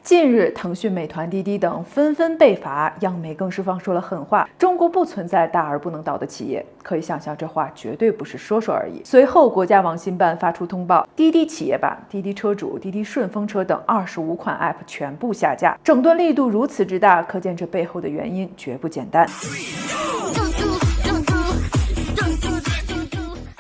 近日，腾讯、美团、滴滴等纷纷被罚，央媒更是放出了狠话：中国不存在大而不能倒的企业。可以想象，这话绝对不是说说而已。随后，国家网信办发出通报，滴滴企业版、滴滴车主、滴滴顺风车等25款 App 全部下架。整顿力度如此之大，可见这背后的原因绝不简单。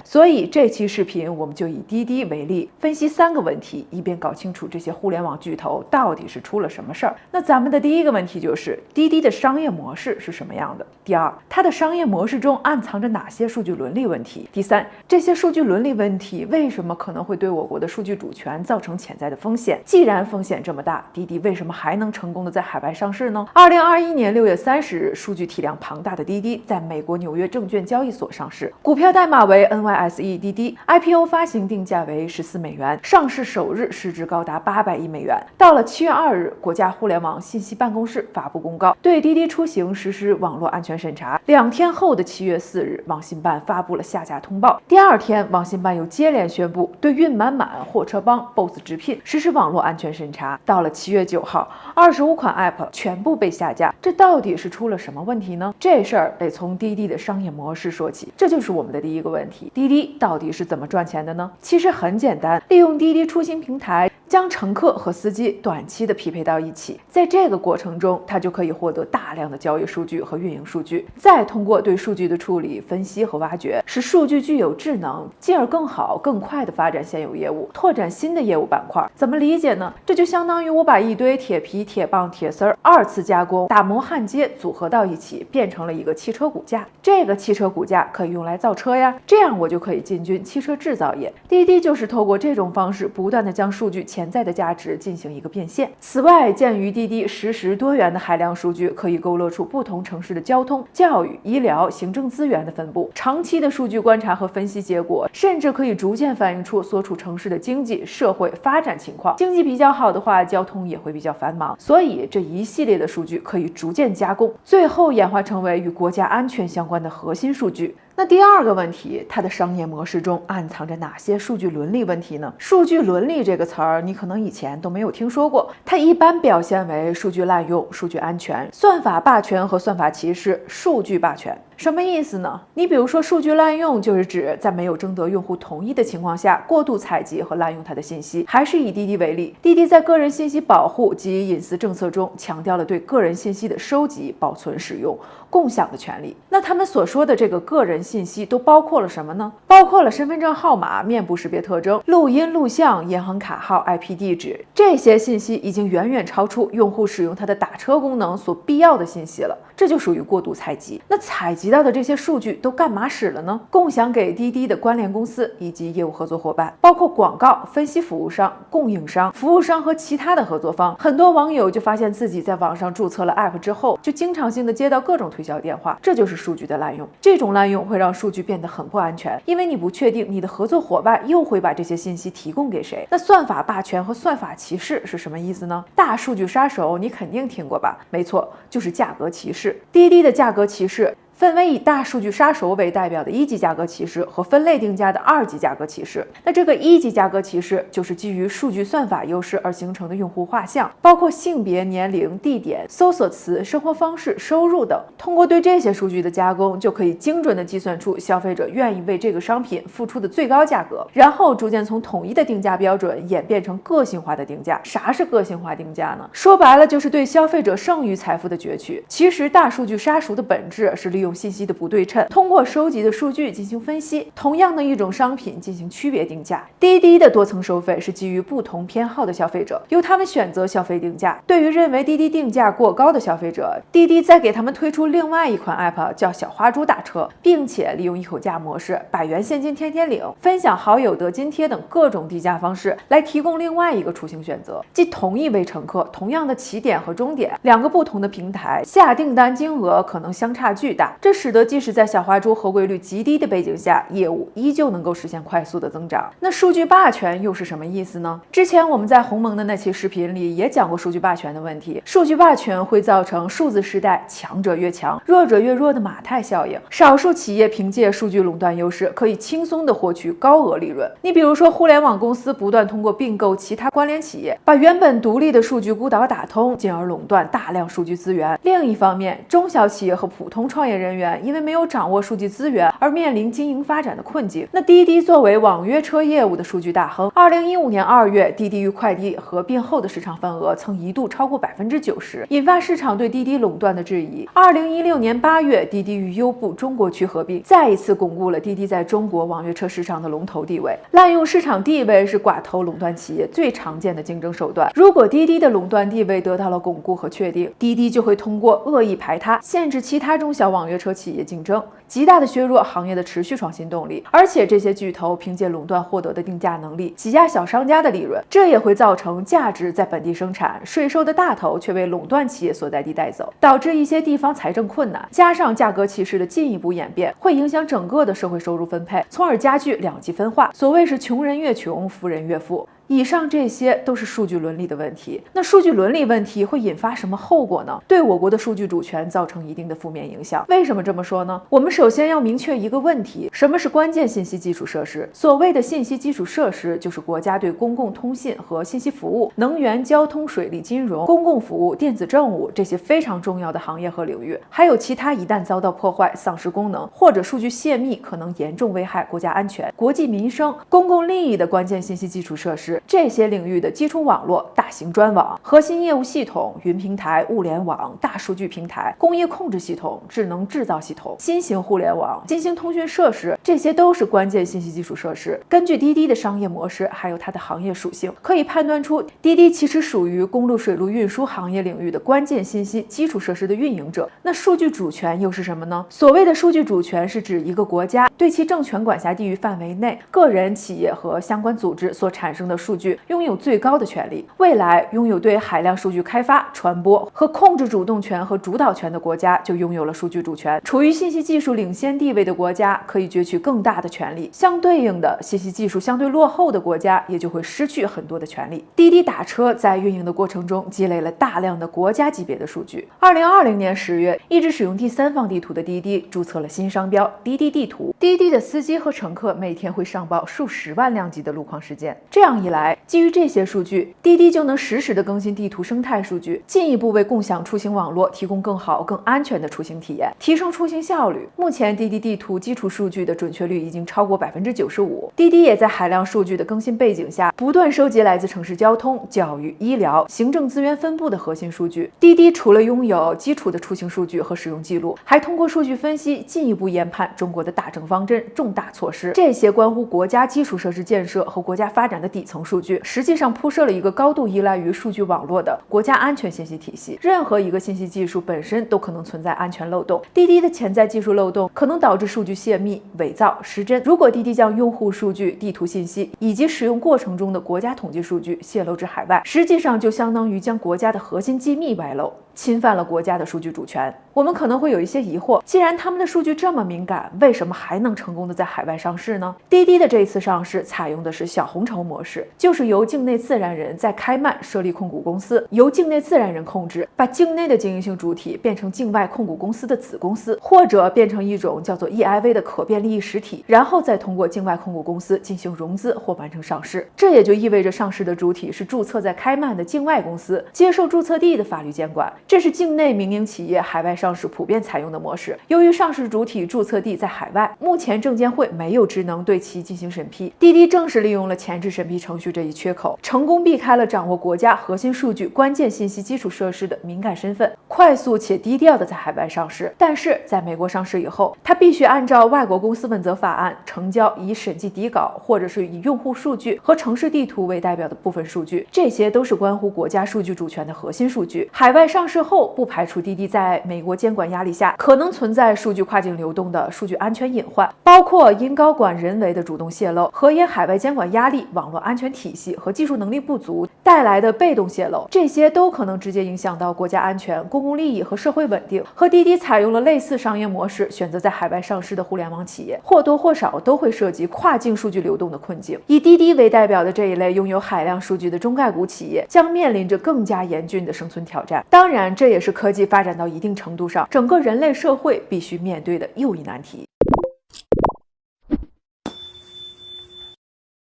所以这期视频我们就以滴滴为例，分析3个问题，以便搞清楚这些互联网巨头到底是出了什么事儿。那咱们的第一个问题就是滴滴的商业模式是什么样的？第二，它的商业模式中暗藏着哪些数据伦理问题？第三，这些数据伦理问题为什么可能会对我国的数据主权造成潜在的风险？既然风险这么大，滴滴为什么还能成功的在海外上市呢？2021年6月30日，数据体量庞大的滴滴在美国纽约证券交易所上市，股票代码为 NYSE 滴滴 IPO 发行定价为14美元，上市首日市值高达800亿美元。到了7月2日，国家互联网信息办公室发布公告，对滴滴出行实施网络安全审查。2天后的7月4日，网信办发布了下架通报。第二天，网信办又接连宣布对运满满、货车帮、BOSS 直聘实施网络安全审查。到了7月9号，25款 App 全部被下架。这到底是出了什么问题呢？这事儿得从滴滴的商业模式说起，这就是我们的第一个问题：滴滴到底是怎么赚钱的呢？其实很简单，利用滴滴出行平台将乘客和司机短期的匹配到一起，在这个过程中，它就可以获得大量的交易数据和运营数据，再通过对数据的处理、分析和挖掘，使数据具有智能，进而更好、更快的发展现有业务，拓展新的业务板块。怎么理解呢？这就相当于我把一堆铁皮、铁棒、铁丝儿2次加工、打磨焊接组合到一起，变成了一个汽车骨架。这个汽车骨架可以用来造车呀，这样我就可以进军汽车制造业。滴滴就是透过这种方式，不断的将数据潜在的价值进行一个变现。此外，鉴于滴滴实时多元的海量数据，可以勾勒出不同城市的交通、教育、医疗、行政资源的分布。长期的数据观察和分析结果，甚至可以逐渐反映出所处城市的经济社会发展情况。经济比较好的话，交通也会比较繁忙。所以这一系列的数据可以逐渐加工，最后演化成为与国家安全相关的核心数据。那第二个问题，它的商业模式中暗藏着哪些数据伦理问题呢？数据伦理这个词儿，你可能以前都没有听说过。它一般表现为数据滥用、数据安全、算法霸权和算法歧视、数据霸权。什么意思呢？你比如说，数据滥用就是指在没有征得用户同意的情况下，过度采集和滥用它的信息。还是以滴滴为例，滴滴在个人信息保护及隐私政策中强调了对个人信息的收集、保存、使用、共享的权利。那他们所说的这个个人信息都包括了什么呢？包括了身份证号码、面部识别特征、录音录像、银行卡号、IP 地址，这些信息已经远远超出用户使用它的打车功能所必要的信息了，这就属于过度采集。那采集到的这些数据都干嘛使了呢？共享给滴滴的关联公司以及业务合作伙伴，包括广告、分析服务商、供应商、服务商和其他的合作方。很多网友就发现自己在网上注册了 App 之后，就经常性的接到各种推销电话，这就是数据的滥用。这种滥用会让数据变得很不安全，因为你不确定你的合作伙伴又会把这些信息提供给谁。那算法霸权和算法歧视是什么意思呢？大数据杀手你肯定听过吧？没错，就是价格歧视。滴滴的价格歧视分为以大数据杀手为代表的1级价格歧视和分类定价的2级价格歧视。那这个1级价格歧视就是基于数据算法优势而形成的用户画像，包括性别、年龄、地点、搜索词、生活方式、收入等。通过对这些数据的加工，就可以精准地计算出消费者愿意为这个商品付出的最高价格，然后逐渐从统一的定价标准演变成个性化的定价。啥是个性化定价呢？说白了就是对消费者剩余财富的攫取。其实大数据杀熟的本质是利用信息的不对称，通过收集的数据进行分析，同样的一种商品进行区别定价。滴滴的多层收费是基于不同偏好的消费者，由他们选择消费定价。对于认为滴滴定价过高的消费者，滴滴再给他们推出另外一款 App 叫小花猪打车，并且利用一口价模式、100元现金天天领、分享好友得津贴等各种低价方式来提供另外一个出行选择，即同一位乘客，同样的起点和终点，2个不同的平台，下订单金额可能相差巨大。这使得即使在小华猪合规率极低的背景下，业务依旧能够实现快速的增长。那数据霸权又是什么意思呢？之前我们在鸿蒙的那期视频里也讲过数据霸权的问题。数据霸权会造成数字时代强者越强、弱者越弱的马太效应。少数企业凭借数据垄断优势，可以轻松地获取高额利润。你比如说，互联网公司不断通过并购其他关联企业，把原本独立的数据孤岛打通，进而垄断大量数据资源。另一方面，中小企业和普通创业人员因为没有掌握数据资源而面临经营发展的困境。那滴滴作为网约车业务的数据大亨，2015年2月，滴滴与快滴合并后的市场份额曾一度超过90%，引发市场对滴滴垄断的质疑。2016年8月，滴滴与优步中国区合并，再一次巩固了滴滴在中国网约车市场的龙头地位。滥用市场地位是寡头垄断企业最常见的竞争手段。如果滴滴的垄断地位得到了巩固和确定，滴滴就会通过恶意排他，限制其他中小网约车企业竞争，极大的削弱行业的持续创新动力。而且这些巨头凭借垄断获得的定价能力，挤压小商家的利润，这也会造成价值在本地生产，税收的大头却被垄断企业所在地带走，导致一些地方财政困难，加上价格歧视的进一步演变，会影响整个的社会收入分配，从而加剧两极分化。所谓是穷人越穷，富人越富。以上这些都是数据伦理的问题。那数据伦理问题会引发什么后果呢？对我国的数据主权造成一定的负面影响。为什么这么说呢？我们首先要明确一个问题：什么是关键信息基础设施？所谓的信息基础设施，就是国家对公共通信和信息服务、能源、交通、水利、金融、公共服务、电子政务这些非常重要的行业和领域，还有其他一旦遭到破坏、丧失功能，或者数据泄密可能严重危害国家安全、国计民生、公共利益的关键信息基础设施。这些领域的基础网络、大型专网、核心业务系统、云平台、物联网、大数据平台、工业控制系统、智能制造系统、新型互联网、新型通讯设施，这些都是关键信息基础设施。根据滴滴的商业模式，还有它的行业属性，可以判断出滴滴其实属于公路水路运输行业领域的关键信息基础设施的运营者。那数据主权又是什么呢？所谓的数据主权是指一个国家对其政权管辖地域范围内个人、企业和相关组织所产生的数据拥有最高的权利。未来拥有对海量数据开发、传播和控制主动权和主导权的国家就拥有了数据主权。处于信息技术领先地位的国家可以攫取更大的权利，相对应的信息技术相对落后的国家也就会失去很多的权利。滴滴打车在运营的过程中积累了大量的国家级别的数据。2020年10月，一直使用第三方地图的滴滴注册了新商标滴滴地图。滴滴的司机和乘客每天会上报数十万辆级的路况事件。这样一来，基于这些数据，滴滴就能实时的更新地图生态数据，进一步为共享出行网络提供更好、更安全的出行体验，提升出行效率。目前，滴滴地图基础数据的准确率已经超过95%。滴滴也在海量数据的更新背景下，不断收集来自城市交通、教育、医疗、行政资源分布的核心数据。滴滴除了拥有基础的出行数据和使用记录，还通过数据分析进一步研判中国的大政方针、重大措施。这些关乎国家基础设施建设和国家发展的底层数据，实际上铺设了一个高度依赖于数据网络的国家安全信息体系。任何一个信息技术本身都可能存在安全漏洞，滴滴的潜在技术漏洞可能导致数据泄密、伪造、失真。如果滴滴将用户数据、地图信息以及使用过程中的国家统计数据泄露至海外，实际上就相当于将国家的核心机密外露，侵犯了国家的数据主权。我们可能会有一些疑惑，既然他们的数据这么敏感，为什么还能成功的在海外上市呢？滴滴的这次上市采用的是小红筹模式，就是由境内自然人在开曼设立控股公司，由境内自然人控制，把境内的经营性主体变成境外控股公司的子公司，或者变成一种叫做 EIV 的可变利益实体，然后再通过境外控股公司进行融资或完成上市。这也就意味着上市的主体是注册在开曼的境外公司，接受注册地的法律监管。这是境内民营企业海外上市普遍采用的模式。由于上市主体注册地在海外，目前证监会没有职能对其进行审批。滴滴正是利用了前置审批程序这一缺口，成功避开了掌握国家核心数据、关键信息基础设施的敏感身份，快速且低调的在海外上市。但是在美国上市以后，它必须按照外国公司问责法案成交以审计底稿，或者是以用户数据和城市地图为代表的部分数据，这些都是关乎国家数据主权的核心数据。海外上市后，不排除滴滴在美国监管压力下可能存在数据跨境流动的数据安全隐患，包括因高管人为的主动泄露和因海外监管压力、网络安全体系和技术能力不足带来的被动泄露，这些都可能直接影响到国家安全、公共利益和社会稳定，和滴滴采用了类似商业模式，选择在海外上市的互联网企业，或多或少都会涉及跨境数据流动的困境。以滴滴为代表的这一类拥有海量数据的中概股企业，将面临着更加严峻的生存挑战。当然，这也是科技发展到一定程度上，整个人类社会必须面对的又一难题。